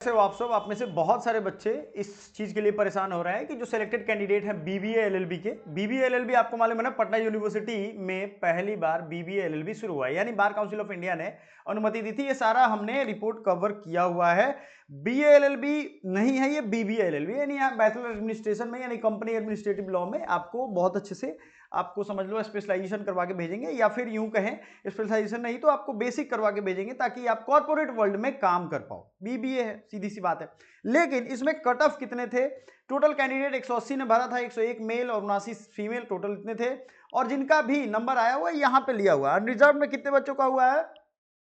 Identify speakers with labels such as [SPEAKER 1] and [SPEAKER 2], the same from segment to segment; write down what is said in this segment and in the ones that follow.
[SPEAKER 1] से आप सब आप में से बहुत सारे बच्चे इस चीज के लिए परेशान हो रहे हैं कि जो सिलेक्टेड कैंडिडेट हैं बीबीए एलएलबी के, बीबीए एलएलबी आपको मालूम है ना, पटना यूनिवर्सिटी में पहली बार बीबीए एलएलबी शुरू हुआ है, यानी बार काउंसिल ऑफ इंडिया ने अनुमति दी थी। ये सारा हमने रिपोर्ट कवर किया हुआ है। बीए एलएलबी नहीं है, ये बीबीए एलएलबी, यानी यहाँ बैचलर एडमिनिस्ट्रेशन में यानी कंपनी एडमिनिस्ट्रेटिव लॉ में आपको बहुत अच्छे से आपको समझ लो स्पेशलाइजेशन करवा के भेजेंगे, या फिर यूं कहें स्पेशलाइजेशन नहीं तो आपको बेसिक करवा के भेजेंगे ताकि आप कॉर्पोरेट वर्ल्ड में काम कर पाओ। बीबीए है, सीधी सी बात है। लेकिन इसमें कट ऑफ कितने थे? टोटल कैंडिडेट 180 ने भरा था, 101 मेल और 79 फीमेल, टोटल इतने थे। और जिनका भी नंबर आया हुआ है यहाँ पे लिया हुआ है। अनरिजर्व में कितने बच्चों का हुआ है?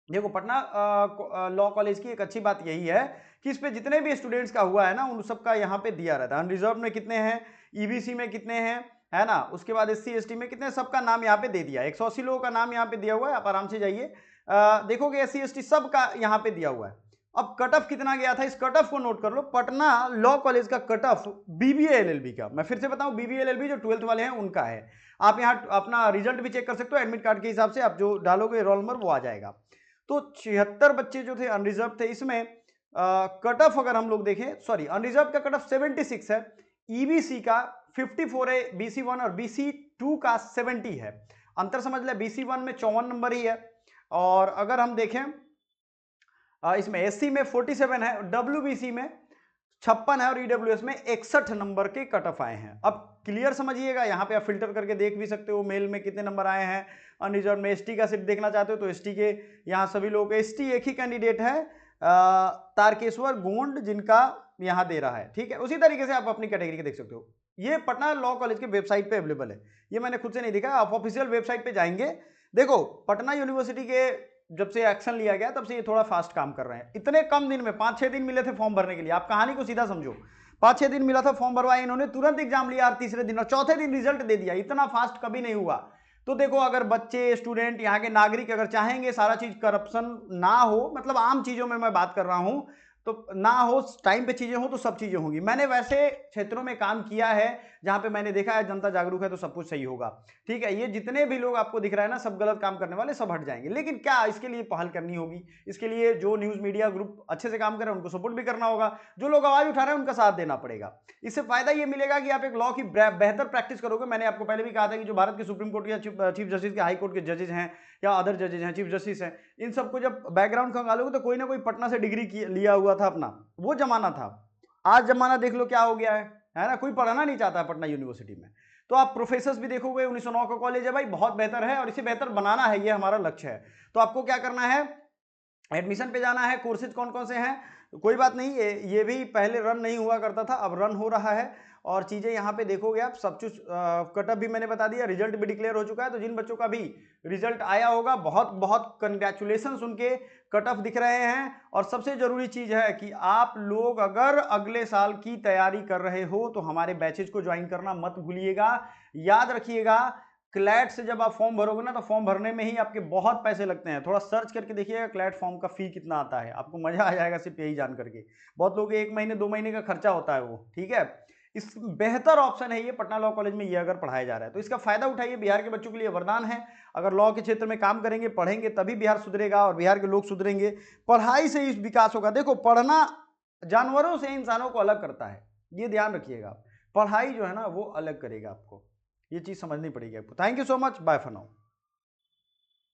[SPEAKER 1] देखो पटना लॉ कॉलेज की एक अच्छी बात यही है कि इस पे जितने भी स्टूडेंट्स का हुआ है ना उन सबका यहाँ पे दिया रहता है। अनरिजर्व में कितने हैं, ईबीसी में कितने हैं, है ना, उसके बाद एससी एसटी में कितने, सबका नाम यहाँ पे दे दिया। 180 लोगों का नाम यहाँ पे दिया हुआ है, आप आराम से जाइए देखोगे एससी एसटी सबका यहाँ पे दिया हुआ है। अब कट ऑफ कितना गया था, इस कट ऑफ को नोट कर लो। पटना लॉ कॉलेज का कट ऑफ बीबीए एलएलबी का, मैं फिर से बताऊं, बीबीए एलएलबी जो 12th वाले हैं उनका है। आप यहाँ अपना रिजल्ट भी चेक कर सकते हो, एडमिट कार्ड के हिसाब से आप जो डालोगे रोल नंबर वो आ जाएगा। तो 76 बच्चे जो थे अनरिजर्व थे। इसमें कट ऑफ अगर हम लोग देखें, सॉरी अनरिजर्व का कट ऑफ 76 है, ईबीसी का 54 है, बीसी 1 और बीसी 2 का 70 है। अंतर समझ ले, बीसी 1 में 54 नंबर ही है, और अगर हम देखें इसमें एससी में 47 है, डब्ल्यूबीसी में 56 है और ईडब्ल्यूएस में 61 नंबर के कट ऑफ आए हैं। अब क्लियर समझिएगा, यहाँ पे आप फिल्टर करके देख भी सकते हो मेल में कितने नंबर आए हैं। अनरिजर्व में एसटी का सिर्फ देखना चाहते हो तो एसटी के यहाँ सभी लोग, एसटी एक ही कैंडिडेट है तारकेश्वर गोंड जिनका यहाँ दे रहा है, ठीक है। उसी तरीके से आप अपनी कैटेगरी के देख सकते हो। ये पटना लॉ कॉलेज के वेबसाइट पे अवेलेबल है, ये मैंने खुद से नहीं देखा, आप ऑफिशियल वेबसाइट पे जाएंगे। देखो पटना यूनिवर्सिटी के जब से एक्शन लिया गया तब से ये थोड़ा फास्ट काम कर रहे हैं। इतने कम दिन में 5-6 दिन मिले थे फॉर्म भरने के लिए, आप कहानी को सीधा समझो। 5-6 दिन मिला था, फॉर्म भरवाया इन्होंने, तुरंत एग्जाम लिया और तीसरे दिन और चौथे दिन रिजल्ट दे दिया। इतना फास्ट कभी नहीं हुआ। तो देखो अगर बच्चे स्टूडेंट यहाँ के नागरिक अगर चाहेंगे सारा चीज करप्शन ना हो, मतलब आम चीजों में मैं बात कर रहा हूं, तो ना हो, टाइम पे चीजें हो तो सब चीजें होंगी। मैंने वैसे क्षेत्रों में काम किया है जहां पे मैंने देखा है जनता जागरूक है तो सब कुछ सही होगा, ठीक है। ये जितने भी लोग आपको दिख रहा है ना सब गलत काम करने वाले सब हट जाएंगे, लेकिन क्या इसके लिए पहल करनी होगी। इसके लिए जो न्यूज मीडिया ग्रुप अच्छे से काम कर रहे हैं उनको सपोर्ट भी करना होगा, जो लोग आवाज उठा रहे हैं उनका साथ देना पड़ेगा। इससे फायदा ये मिलेगा कि आप एक लॉ की बेहतर प्रैक्टिस करोगे। मैंने आपको पहले भी कहा था कि जो भारत के सुप्रीम कोर्ट या चीफ जस्टिस के हाई कोर्ट के जजेज हैं या अदर जजेज हैं, चीफ जस्टिस हैं, इन सबको जब बैकग्राउंड खंगालोगे तो कोई ना कोई पटना से डिग्री लिया हुआ था अपना, वो जमाना था। आज जमाना देख लो क्या हो गया है ना, कोई पढ़ाना नहीं चाहता है पटना यूनिवर्सिटी में। तो आप प्रोफेसर्स भी देखोगे, 1909 का कॉलेज है भाई, बहुत बेहतर है और इसे बेहतर बनाना है, ये हमारा लक्ष्य है। तो आपको क्या करना है, एडमिशन पे जाना है। कोर्सेज कौन कौन से हैं, कोई बात नहीं, ये भी पहले रन नहीं हुआ करता था, अब रन हो रहा है। और चीज़ें यहाँ पे देखोगे आप, सब कुछ कटअप भी मैंने बता दिया, रिजल्ट भी डिक्लेयर हो चुका है। तो जिन बच्चों का भी रिजल्ट आया होगा बहुत बहुत कंग्रेचुलेशंस, उनके कट ऑफ दिख रहे हैं। और सबसे जरूरी चीज है कि आप लोग अगर अगले साल की तैयारी कर रहे हो तो हमारे बैचेज को ज्वाइन करना मत भूलिएगा। याद रखिएगा, क्लैट से जब आप फॉर्म भरोगे ना तो फॉर्म भरने में ही आपके बहुत पैसे लगते हैं। थोड़ा सर्च करके देखिएगा क्लैट फॉर्म का फी कितना आता है, आपको मजा आ जाएगा सिर्फ यही जान करके। बहुत लोग 1 महीने 2 महीने का खर्चा होता है वो, ठीक है। इस बेहतर ऑप्शन है ये पटना लॉ कॉलेज में, ये अगर पढ़ाया जा रहा है तो इसका फायदा उठाइए। बिहार के बच्चों के लिए वरदान है, अगर लॉ के क्षेत्र में काम करेंगे पढ़ेंगे तभी बिहार सुधरेगा और बिहार के लोग सुधरेंगे। पढ़ाई से ही विकास होगा। देखो पढ़ना जानवरों से इंसानों को अलग करता है, ये ध्यान रखिएगा। पढ़ाई जो है ना वो अलग करेगा आपको, ये चीज समझनी पड़ेगी आपको। Thank you so much, bye for now.